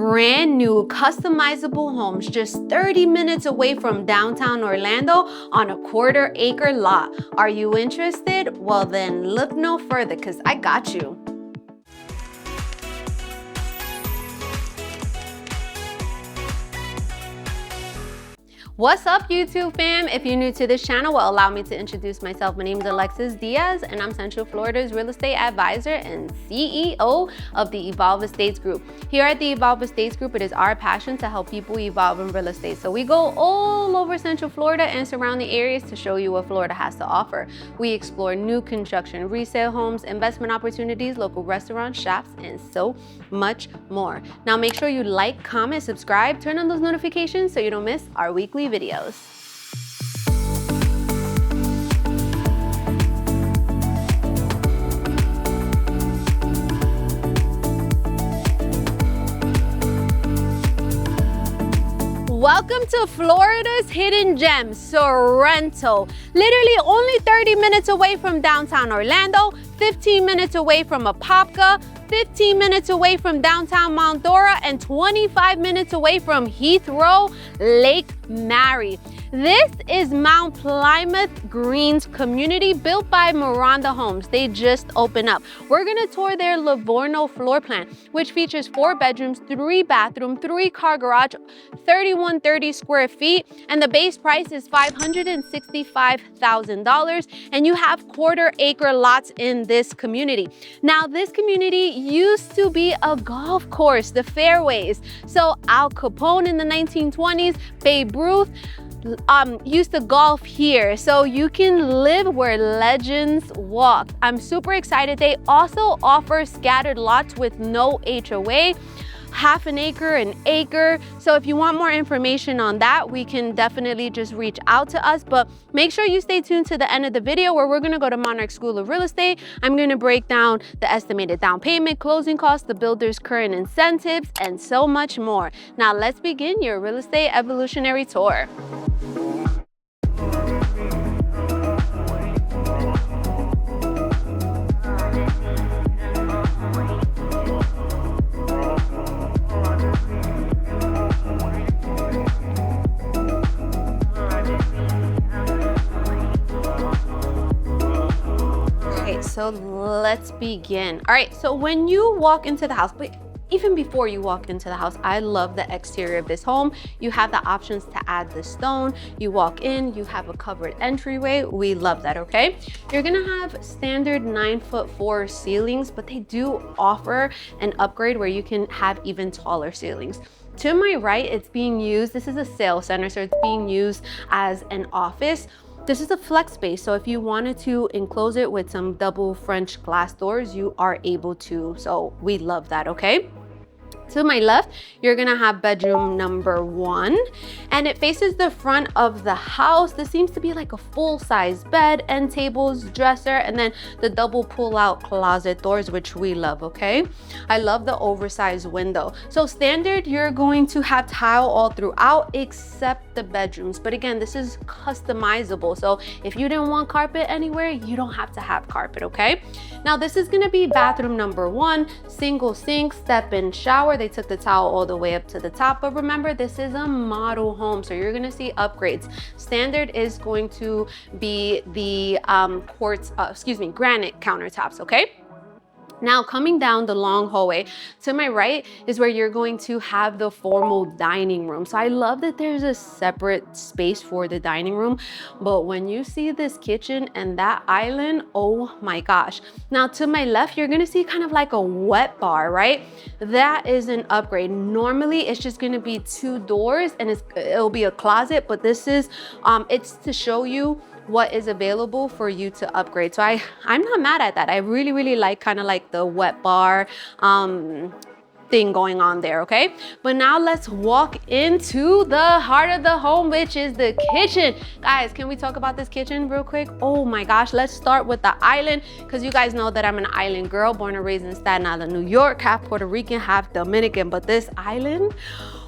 brand new customizable homes just 30 minutes away from downtown Orlando on a quarter-acre lot. Are you interested? Well then look no further, because I got you. What's up, YouTube fam? If you're new to this channel, well, allow me to introduce myself. My name is Alexis Diaz, and I'm Central Florida's real estate advisor and CEO of the Evolve Estates Group. Here at the Evolve Estates Group, it is our passion to help people evolve in real estate. So we go all over Central Florida and surrounding areas to show you what Florida has to offer. We explore new construction, resale homes, investment opportunities, local restaurants, shops, and so much more. Now make sure you like, comment, subscribe, turn on those notifications so you don't miss our weekly videos. Welcome to Florida's hidden gem, Sorrento. Literally only 30 minutes away from downtown Orlando, 15 minutes away from Apopka, 15 minutes away from downtown Mount Dora, and 25 minutes away from Heathrow, Lake Mary. This is Mount Plymouth Greens community built by Maronda Homes. They just opened up. We're gonna tour their Livorno floor plan, which features 4 bedrooms, 3 bathrooms, 3-car garage, 3130 square feet, and the base price is $565,000, and you have quarter-acre lots in this community. Now, this community used to be a golf course, the fairways. So Al Capone in the 1920s, Babe Ruth, used to golf here, so you can live where legends walk. I'm super excited. They also offer scattered lots with no HOA, half an acre, an acre. So if you want more information on that, we can definitely just reach out to us. But make sure you stay tuned to the end of the video, where we're gonna go to Monarch School of Real Estate. I'm gonna break down the estimated down payment, closing costs, the builder's current incentives, and so much more. Now let's begin your real estate evolutionary tour. So let's begin. All right, so when you walk into the house, but even before you walk into the house, I love the exterior of this home. You have the options to add the stone. You walk in, you have a covered entryway. We love that, okay? You're gonna have standard 9'4" ceilings, but they do offer an upgrade where you can have even taller ceilings. To my right, it's being used, this is a sales center, so it's being used as an office. This is a flex space, so if you wanted to enclose it with some double French glass doors, you are able to. So we love that, okay? To my left, you're gonna have bedroom number 1, and it faces the front of the house. This seems to be like a full-size bed, end tables, dresser, and then the double pull-out closet doors, which we love, okay? I love the oversized window. So standard, you're going to have tile all throughout except the bedrooms. But again, this is customizable. So if you didn't want carpet anywhere, you don't have to have carpet, okay? Now this is gonna be bathroom number 1, single sink, step-in shower. They took the tile all the way up to the top, but remember, this is a model home, so you're gonna see upgrades. Standard is going to be the granite countertops, okay? Now coming down the long hallway, to my right is where you're going to have the formal dining room. So I love that there's a separate space for the dining room, but when you see this kitchen and that island, oh my gosh. Now to my left, you're gonna see kind of like a wet bar, right? That is an upgrade. Normally it's just gonna be 2 doors and it'll be a closet, but this is, it's to show you what is available for you to upgrade. So I'm not mad at that. I really like kind of like the wet bar thing going on there, okay? But now let's walk into the heart of the home, which is the kitchen. Guys, can we talk about this kitchen real quick? Oh my gosh, let's start with the island, because you guys know that I'm an island girl, born and raised in Staten Island, New York, half Puerto Rican, half Dominican, but this island,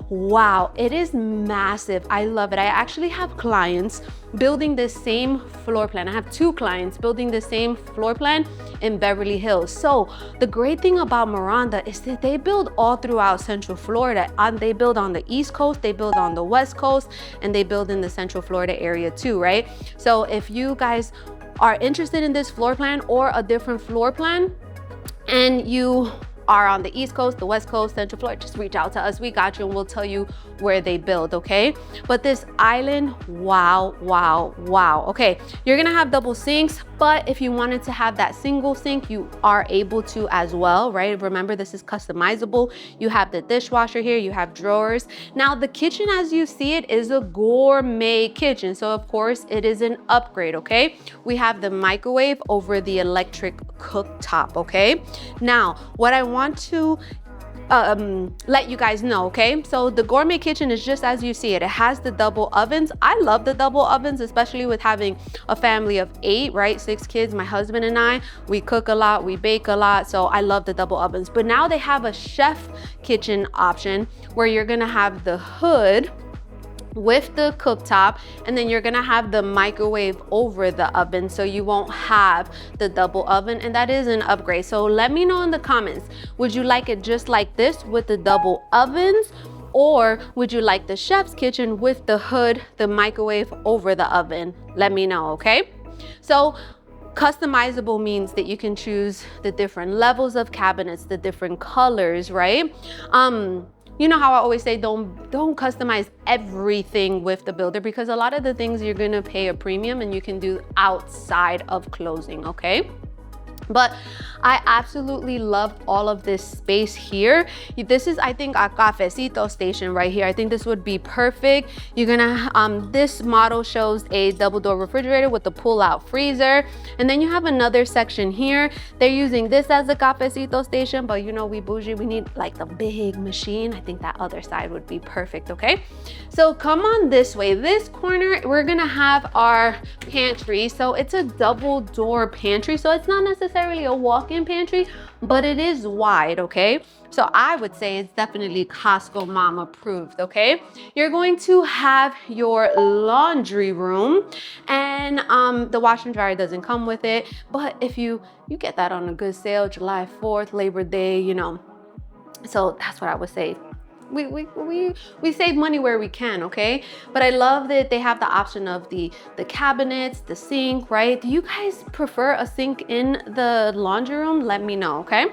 Wow, it is massive. I love it. I actually have clients building the same floor plan. I have 2 clients building the same floor plan in Beverly Hills. So the great thing about Maronda is that they build all throughout Central Florida. They build on the East Coast, they build on the West Coast, and they build in the Central Florida area too, right? So if you guys are interested in this floor plan or a different floor plan, and you are on the East Coast, the West Coast, Central Florida, just reach out to us. We got you and we'll tell you where they build, okay? But this island, wow, wow, wow. Okay, you're gonna have double sinks, but if you wanted to have that single sink, you are able to as well, right? Remember, this is customizable. You have the dishwasher here, you have drawers. Now, the kitchen as you see it is a gourmet kitchen. So of course it is an upgrade, okay? We have the microwave over the electric cooktop, okay? Now, what I want to let you guys know, okay? So the gourmet kitchen is just as you see it. It has the double ovens. I love the double ovens, especially with having a family of 8, right? 6 kids, my husband and I. We cook a lot, we bake a lot, so I love the double ovens. But now they have a chef kitchen option where you're gonna have the hood with the cooktop, and then you're gonna have the microwave over the oven, so you won't have the double oven, and that is an upgrade. So let me know in the comments, would you like it just like this with the double ovens, or would you like the chef's kitchen with the hood, the microwave over the oven? Let me know, okay? So customizable means that you can choose the different levels of cabinets, the different colors, right? You know how I always say, don't customize everything with the builder, because a lot of the things you're gonna pay a premium and you can do outside of closing, okay? But I absolutely love all of this space here. This is, I think, a cafecito station right here. I think this would be perfect. You're gonna, this model shows a double door refrigerator with a pull-out freezer. And then you have another section here. They're using this as a cafecito station, but you know, we bougie, we need like the big machine. I think that other side would be perfect, okay? So come on this way. This corner, we're gonna have our pantry. So it's a double door pantry. So it's not necessarily a walk-in pantry, but it is wide, okay? So I would say it's definitely Costco mom approved, okay? You're going to have your laundry room, and the washer and dryer doesn't come with it, but if you get that on a good sale, July 4th, Labor Day, you know, so that's what I would say. We save money where we can, okay? But I love that they have the option of the cabinets, the sink, right? Do you guys prefer a sink in the laundry room? Let me know, okay?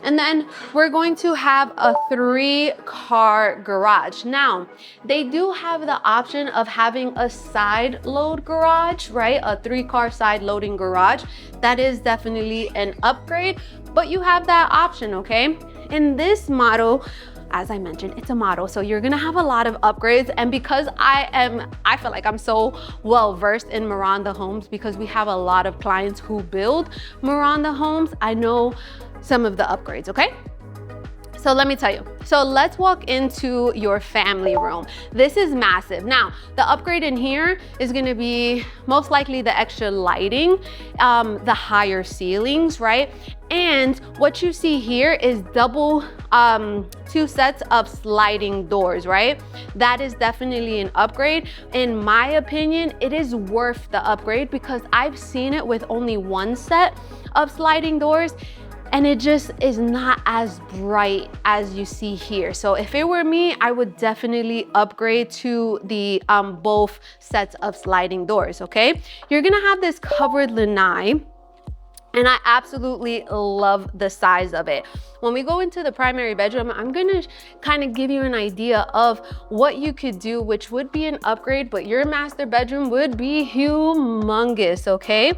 And then we're going to have a 3-car garage. Now, they do have the option of having a side load garage, right? A 3-car side loading garage. That is definitely an upgrade, but you have that option, okay? In this model, as I mentioned, it's a model, so you're gonna have a lot of upgrades. And because I feel like I'm so well versed in Maronda Homes, because we have a lot of clients who build Maronda Homes, I know some of the upgrades, okay? So let me tell you. So let's walk into your family room. This is massive. Now, the upgrade in here is gonna be most likely the extra lighting, the higher ceilings, right? And what you see here is double, 2 sets of sliding doors, right? That is definitely an upgrade. In my opinion, it is worth the upgrade because I've seen it with only 1 set of sliding doors, and it just is not as bright as you see here. So if it were me, I would definitely upgrade to the both sets of sliding doors, okay? You're gonna have this covered lanai, and I absolutely love the size of it. When we go into the primary bedroom, I'm gonna kind of give you an idea of what you could do, which would be an upgrade, but your master bedroom would be humongous, okay?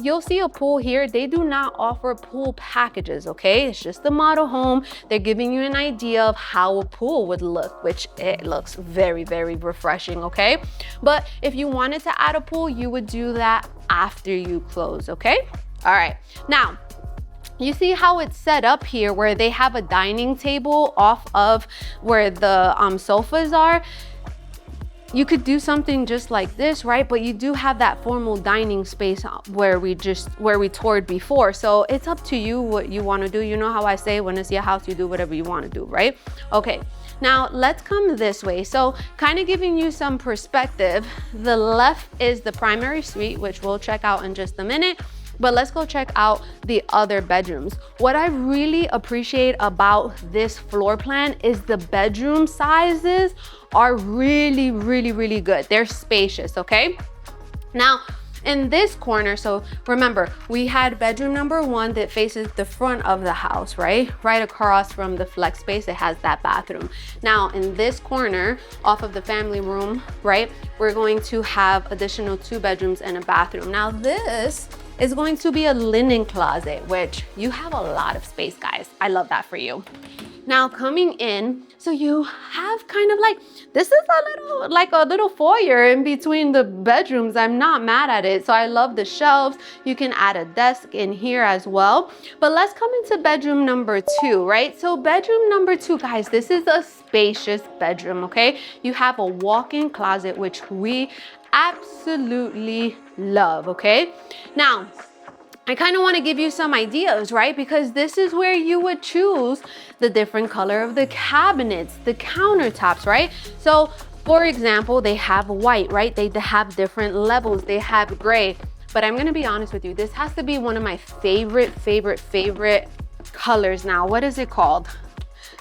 You'll see a pool here. They do not offer pool packages, okay? It's just a model home. They're giving you an idea of how a pool would look, which it looks very, very refreshing, okay? But if you wanted to add a pool, you would do that after you close, okay? All right, now, you see how it's set up here where they have a dining table off of where the sofas are? you could do something just like this, right? But you do have that formal dining space where we toured before. So it's up to you what you want to do. You know how I say, when it's your house, you do whatever you want to do, right? Okay, now let's come this way. So kind of giving you some perspective, the left is the primary suite, which we'll check out in just a minute. But let's go check out the other bedrooms. What I really appreciate about this floor plan is the bedroom sizes are really, really, really good. They're spacious, okay? Now, in this corner, so remember, we had bedroom number 1 that faces the front of the house, right? Right across from the flex space, it has that bathroom. Now, in this corner, off of the family room, right, we're going to have additional 2 bedrooms and a bathroom. Now, this is going to be a linen closet, which you have a lot of space, guys. I love that for you. Now coming in, so you have kind of like, this is a little foyer in between the bedrooms. I'm not mad at it. So I love the shelves. You can add a desk in here as well. But let's come into bedroom number 2, right? So bedroom number 2, guys, this is a spacious bedroom, okay? You have a walk-in closet, which we absolutely love, okay? Now, I kind of want to give you some ideas, right? Because this is where you would choose the different color of the cabinets, the countertops, right? So for example, they have white, right? They have different levels. They have gray, but I'm going to be honest with you. This has to be one of my favorite colors now. What is it called?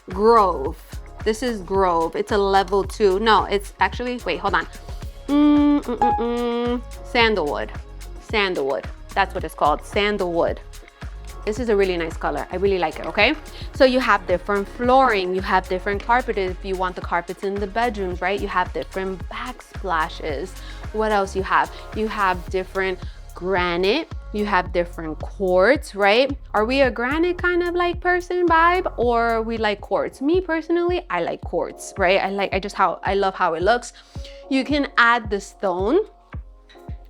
Grove. This is Grove. It's a level 2. No, it's actually, wait, hold on. Sandalwood. That's what it's called, sandalwood. This is a really nice color. I really like it, okay? So you have different flooring, you have different carpet if you want the carpets in the bedrooms, right? You have different backsplashes. What else you have? You have different granite, you have different quartz, right? Are we a granite kind of like person vibe, or we like quartz? Me personally, I like quartz, right? I love how it looks. You can add the stone,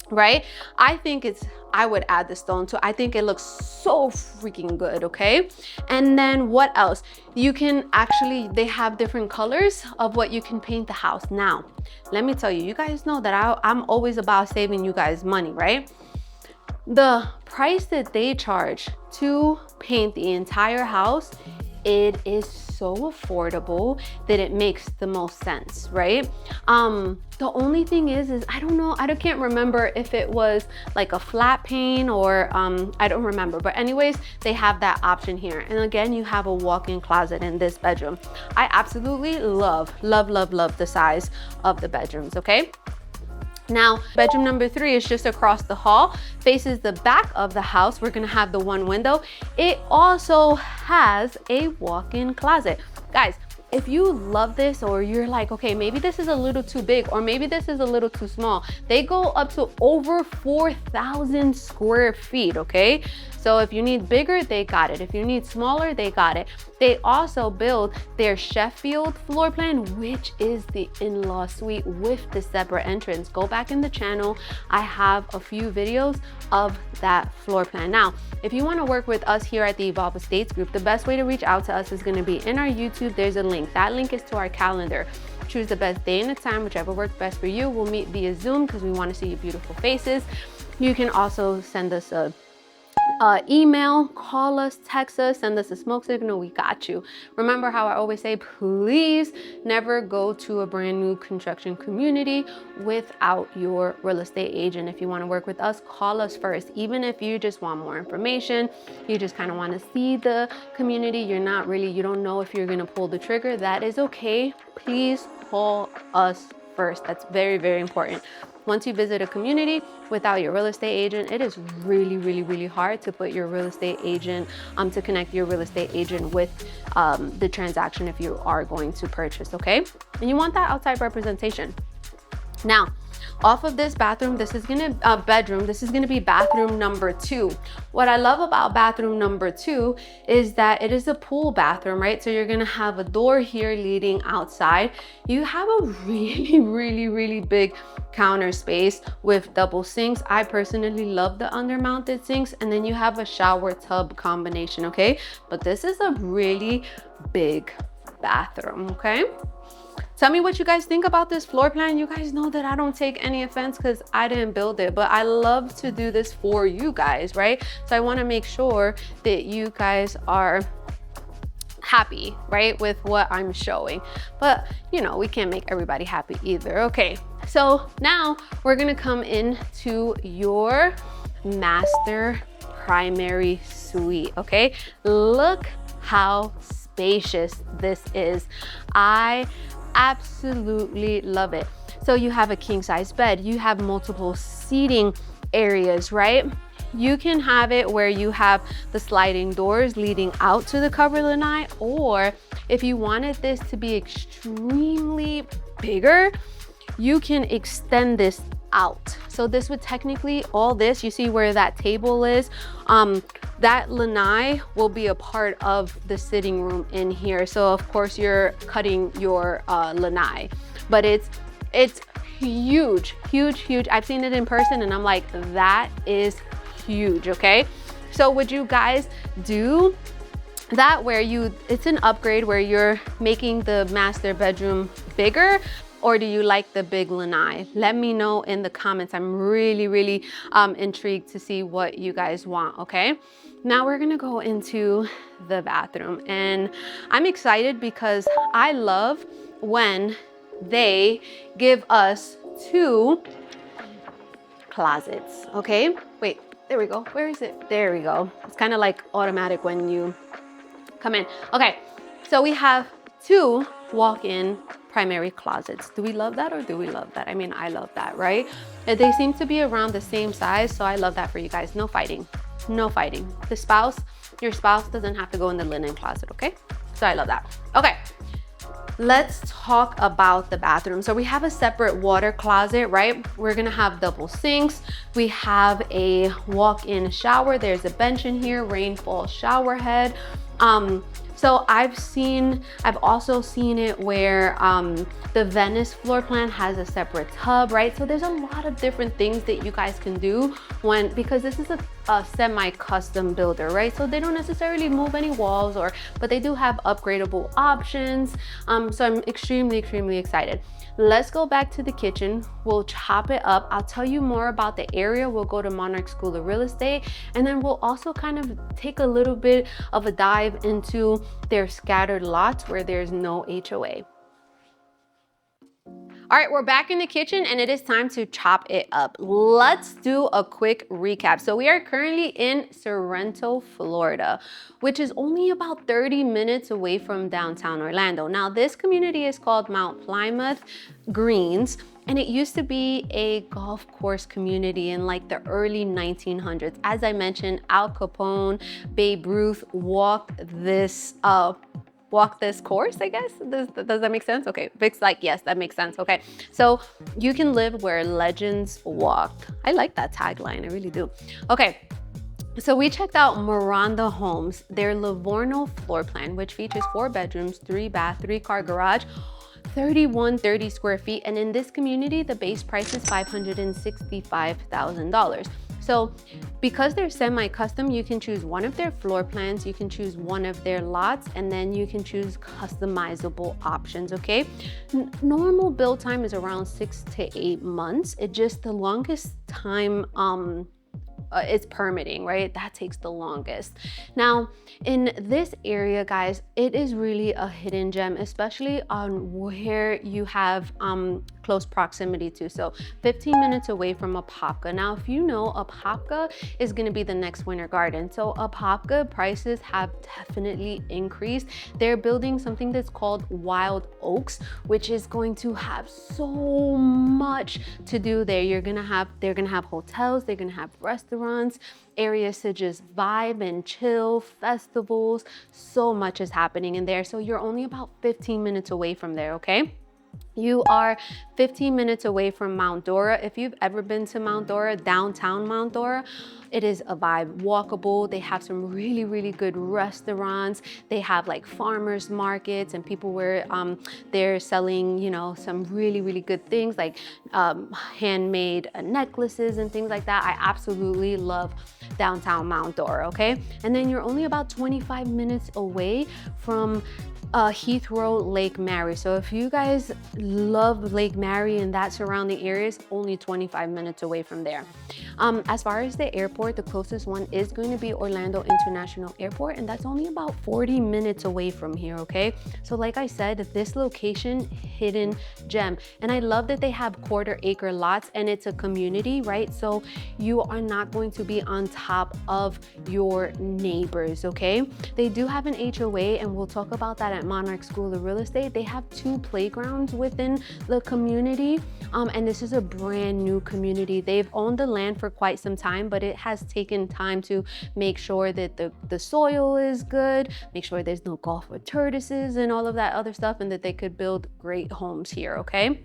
right? I would add the stone too. I think it looks so freaking good, okay? And then what else? You can actually, they have different colors of what you can paint the house. Now, let me tell you, you guys know that I'm always about saving you guys money, right? The price that they charge to paint the entire house, it is so affordable that it makes the most sense, right? The only thing is I don't know, I can't remember if it was like a flat paint or I don't remember, but anyways, they have that option here. And again, you have a walk-in closet in this bedroom. I absolutely love the size of the bedrooms, okay? Now, bedroom number 3 is just across the hall, faces the back of the house. We're gonna have the 1 window. It also has a walk-in closet. Guys, if you love this, or you're like, okay, maybe this is a little too big, or maybe this is a little too small, they go up to over 4,000 square feet, okay? So if you need bigger, they got it. If you need smaller, they got it. They also build their Sheffield floor plan, which is the in-law suite with the separate entrance. Go back in the channel. I have a few videos of that floor plan. Now, if you want to work with us here at the Evolve Estates Group, the best way to reach out to us is going to be in our YouTube. There's a link. That link is to our calendar. Choose the best day and the time, whichever works best for you. We'll meet via Zoom because we want to see your beautiful faces. You can also send us a email, call us, text us, send us a smoke signal. We got you. Remember how I always say, please never go to a brand new construction community without your real estate agent. If you want to work with us, call us first. Even if you just want more information, you just kind of want to see the community, you don't know if you're going to pull the trigger, that is okay. Please call us first. That's very, very important. Once you visit a community without your real estate agent, it is really, really, really hard to put your real estate agent, to connect your real estate agent with the transaction if you are going to purchase, okay? And you want that outside representation. Now, off of this bathroom, this is gonna be bathroom number 2. What I love about bathroom number 2 is that it is a pool bathroom, right? So you're gonna have a door here leading outside. You have a really, really, really big counter space with double sinks. I personally love the under-mounted sinks, and then you have a shower tub combination, okay? But this is a really big bathroom, okay? Tell me what you guys think about this floor plan. You guys know that I don't take any offense because I didn't build it, but I love to do this for you guys, right? So I want to make sure that you guys are happy, right, with what I'm showing. But you know, we can't make everybody happy either. Okay, so now we're gonna come into your master primary suite. Okay, look how spacious this is. I absolutely love it. So you have a king size bed, you have multiple seating areas, right? You can have it where you have the sliding doors leading out to the cover lanai, or if you wanted this to be extremely bigger, you can extend this out. So this would technically, all this, you see where that table is, that lanai will be a part of the sitting room in here. So of course you're cutting your lanai, but it's huge, huge, huge. I've seen it in person and I'm like, that is huge, okay? So would you guys do that where it's an upgrade where you're making the master bedroom bigger, or do you like the big lanai? Let me know in the comments. I'm really, really intrigued to see what you guys want, okay? Now we're gonna go into the bathroom, and I'm excited because I love when they give us 2 closets, okay? Wait, there we go. Where is it? There we go. It's kind of like automatic when you come in. Okay, so we have 2 walk-in primary closets. Do we love that or do we love that? I mean, I love that, right? And they seem to be around the same size, so I love that for you guys. No fighting, no fighting. Your spouse doesn't have to go in the linen closet, okay? So I love that. Okay, let's talk about the bathroom. So we have a separate water closet, right? We're gonna have double sinks. We have a walk-in shower. There's a bench in here, rainfall shower head. So I've also seen it where the Venice floor plan has a separate tub, right? So there's a lot of different things that you guys can do because this is a semi-custom builder, right? So they don't necessarily move any walls, but they do have upgradable options. So I'm extremely, extremely excited. Let's go back to the kitchen. We'll chop it up. I'll tell you more about the area. We'll go to Monarch School of Real Estate, and then we'll also kind of take a little bit of a dive into their scattered lots where there's no HOA. All right, we're back in the kitchen and it is time to chop it up. Let's do a quick recap. So we are currently in Sorrento, Florida, which is only about 30 minutes away from downtown Orlando. Now this community is called Plymouth Greens, and it used to be a golf course community in like the early 1900s. As I mentioned, Al Capone, Babe Ruth walked this course, I guess. Does that make sense? Okay, Vic's like, yes, that makes sense. Okay, so you can live where legends walked. I like that tagline, I really do. Okay, so we checked out Maronda Homes, their Livorno floor plan, which features 4 bedrooms, 3 bath, 3-car garage, 3130 square feet. And in this community, the base price is $565,000. So because they're semi-custom, you can choose one of their floor plans, you can choose one of their lots, and then you can choose customizable options, okay? Normal build time is around 6 to 8 months. It just, the longest time it's permitting, right? That takes the longest. Now, in this area, guys, it is really a hidden gem, especially on where you have close proximity to. So 15 minutes away from Apopka. Now, if you know, Apopka is gonna be the next Winter Garden. So Apopka prices have definitely increased. They're building something that's called Wild Oaks, which is going to have so much to do there. They're gonna have hotels, they're gonna have restaurants, areas to just vibe and chill, festivals. So much is happening in there. So you're only about 15 minutes away from there, okay? You are 15 minutes away from Mount Dora. If you've ever been to Mount Dora, downtown Mount Dora, it is a vibe, walkable. They have some really, really good restaurants. They have like farmers markets and people where they're selling, you know, some really, really good things like handmade necklaces and things like that. I absolutely love downtown Mount Dora, okay? And then you're only about 25 minutes away from Heathrow, Lake Mary. So if you guys love Lake Mary and that surrounding areas, only 25 minutes away from there. As far as the airport, the closest one is going to be Orlando International Airport, and that's only about 40 minutes away from here, okay? So like I said, this location, hidden gem. And I love that they have quarter-acre lots and it's a community, right? So you are not going to be on top of your neighbors, okay? They do have an HOA, and we'll talk about that at Monarch School of Real Estate. They have 2 playgrounds within the community, and this is a brand new community. They've owned the land for quite some time, but it has taken time to make sure that the soil is good, make sure there's no golf with tortoises and all of that other stuff, and that they could build great homes here, okay?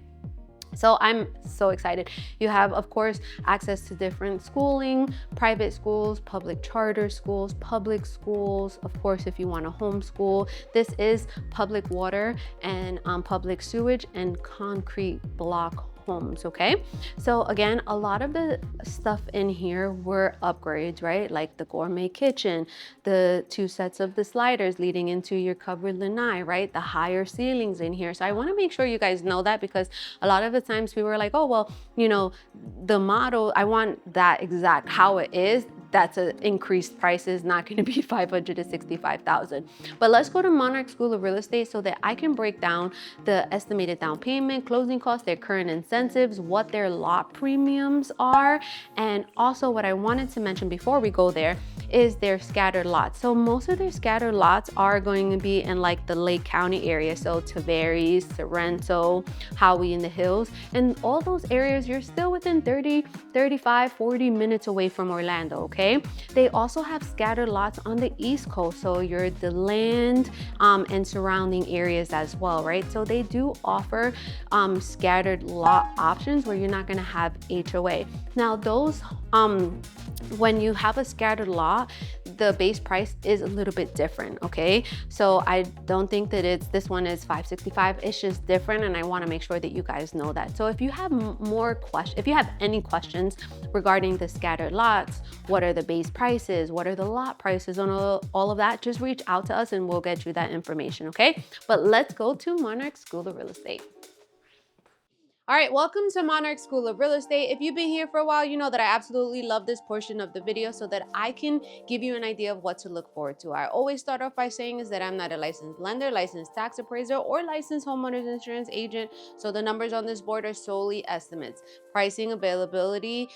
So I'm so excited. You have, of course, access to different schooling, private schools, public charter schools, public schools. Of course, if you want to homeschool, this is public water and public sewage and concrete block homes, okay? So again, a lot of the stuff in here were upgrades, right? Like the gourmet kitchen, the 2 sets of the sliders leading into your covered lanai, right? The higher ceilings in here. So I want to make sure you guys know that, because a lot of the times people were like, oh, well, you know, the model, I want that exact how it is. That's an increased prices, not going to be $500,000 to $65,000. But let's go to Monarch School of Real Estate so that I can break down the estimated down payment, closing costs, their current incentives, what their lot premiums are, and also what I wanted to mention before we go there is their scattered lots. So most of their scattered lots are going to be in like the Lake County area, so Tavares, Sorrento, Howey in the Hills, and all those areas you're still within 30, 35, 40 minutes away from Orlando, okay? They also have scattered lots on the East Coast, so you're the land and surrounding areas as well, right? So they do offer scattered lot options where you're not gonna have HOA. Now those, when you have a scattered lot, the base price is a little bit different, okay? So I don't think that this one is $565, it's just different, and I wanna make sure that you guys know that. So if you have if you have any questions regarding the scattered lots, what are the base prices, what are the lot prices, on all of that, just reach out to us and we'll get you that information, okay? But let's go to Monarch School of Real Estate. All right, welcome to Monarch School of Real Estate. If you've been here for a while, you know that I absolutely love this portion of the video so that I can give you an idea of what to look forward to. I always start off by saying is that I'm not a licensed lender, licensed tax appraiser, or licensed homeowners insurance agent. So the numbers on this board are solely estimates. Pricing, availability,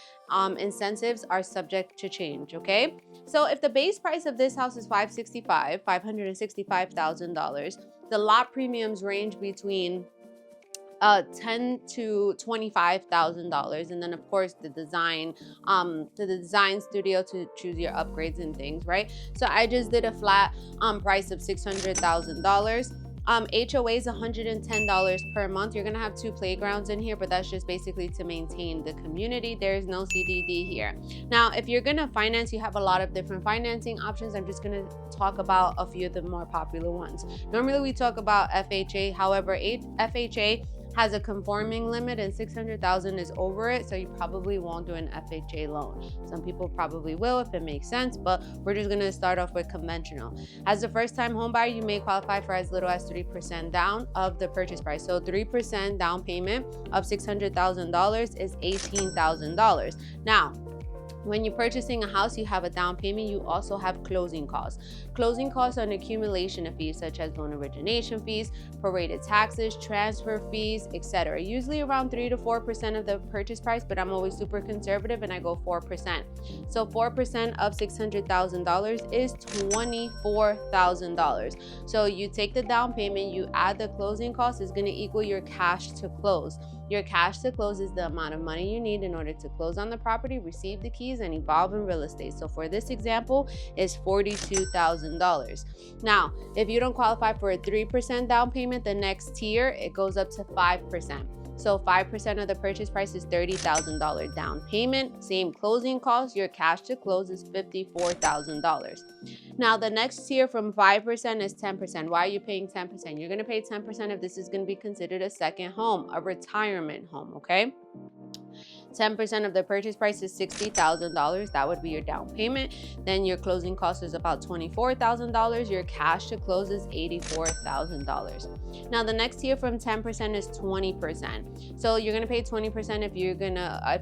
incentives are subject to change, okay? So if the base price of this house is $565,000, the lot premiums range between $10,000 to $25,000, and then of course the design studio to choose your upgrades and things, right? So I just did a flat price of $600,000. HOA is $110 per month. You're gonna have 2 playgrounds in here, but that's just basically to maintain the community. There's no CDD here. Now, if you're gonna finance, you have a lot of different financing options. I'm just gonna talk about a few of the more popular ones. Normally we talk about FHA. However, FHA has a conforming limit and $600,000 is over it, so you probably won't do an FHA loan. Some people probably will if it makes sense, but we're just gonna start off with conventional. As a first-time home buyer, you may qualify for as little as 3% down of the purchase price. So 3% down payment of $600,000 is $18,000. Now, when you're purchasing a house, you have a down payment, you also have closing costs. Closing costs are an accumulation of fees such as loan origination fees, prorated taxes, transfer fees, etc. Usually around 3 to 4% of the purchase price, but I'm always super conservative and I go 4%. So 4% of $600,000 is $24,000. So you take the down payment, you add the closing costs, is gonna equal your cash to close. Your cash to close is the amount of money you need in order to close on the property, receive the keys, and evolve in real estate. So for this example, is $42,000. Now, if you don't qualify for a 3% down payment, the next tier, it goes up to 5%. So 5% of the purchase price is $30,000 down payment. Same closing costs. Your cash to close is $54,000. Now the next tier from 5% is 10%. Why are you paying 10%? You're going to pay 10% if this is going to be considered a second home, a retirement home, okay? 10% of the purchase price is $60,000. That would be your down payment. Then your closing cost is about $24,000. Your cash to close is $84,000. Now the next tier from 10% is 20%. So you're gonna pay 20% if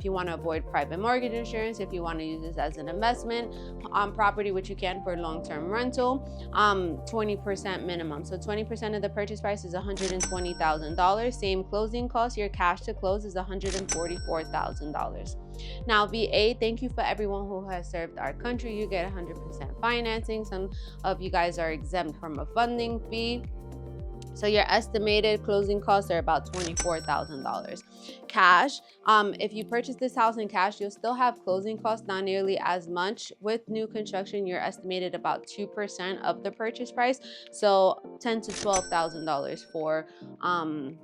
you want to avoid private mortgage insurance, if you want to use this as an investment on property, which you can for long-term rental. 20% minimum. So 20% of the purchase price is $120,000. Same closing cost. Your cash to close is $144,000. Now, VA, thank you for everyone who has served our country. You get 100% financing. Some of you guys are exempt from a funding fee. So your estimated closing costs are about $24,000. Cash, if you purchase this house in cash, you'll still have closing costs, not nearly as much. With new construction, you're estimated about 2% of the purchase price. So $10,000 to $12,000 for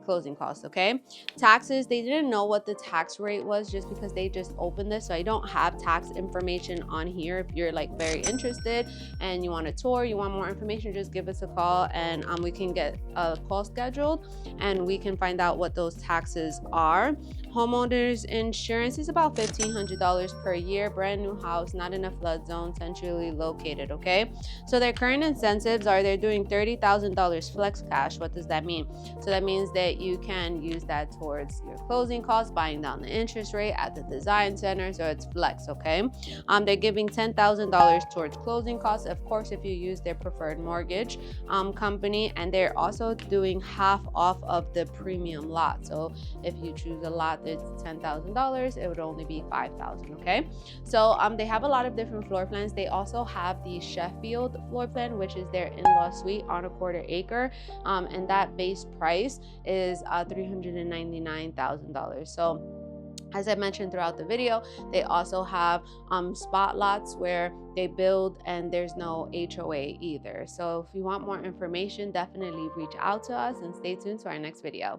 closing costs, okay? Taxes, they didn't know what the tax rate was just because they just opened this. So I don't have tax information on here. If you're like very interested and you want a tour, you want more information, just give us a call and we can get a call scheduled and we can find out what those taxes are. Homeowners insurance is about $1,500 per year. Brand new house, not in a flood zone, centrally located, okay? So their current incentives are they're doing $30,000 flex cash. What does that mean? So that means that you can use that towards your closing costs, buying down the interest rate at the design center, so it's flex, okay? They're giving $10,000 towards closing costs, of course, if you use their preferred mortgage company, and they're also doing half off of the premium lot. So if you choose a lot that's $10,000, it would only be $5,000, okay? So they have a lot of different floor plans. They also have the Sheffield floor plan, which is their in-law suite on a quarter acre, and that base price is $399,000. So as I mentioned throughout the video, they also have spot lots where they build and there's no HOA either. So if you want more information, definitely reach out to us and stay tuned to our next video.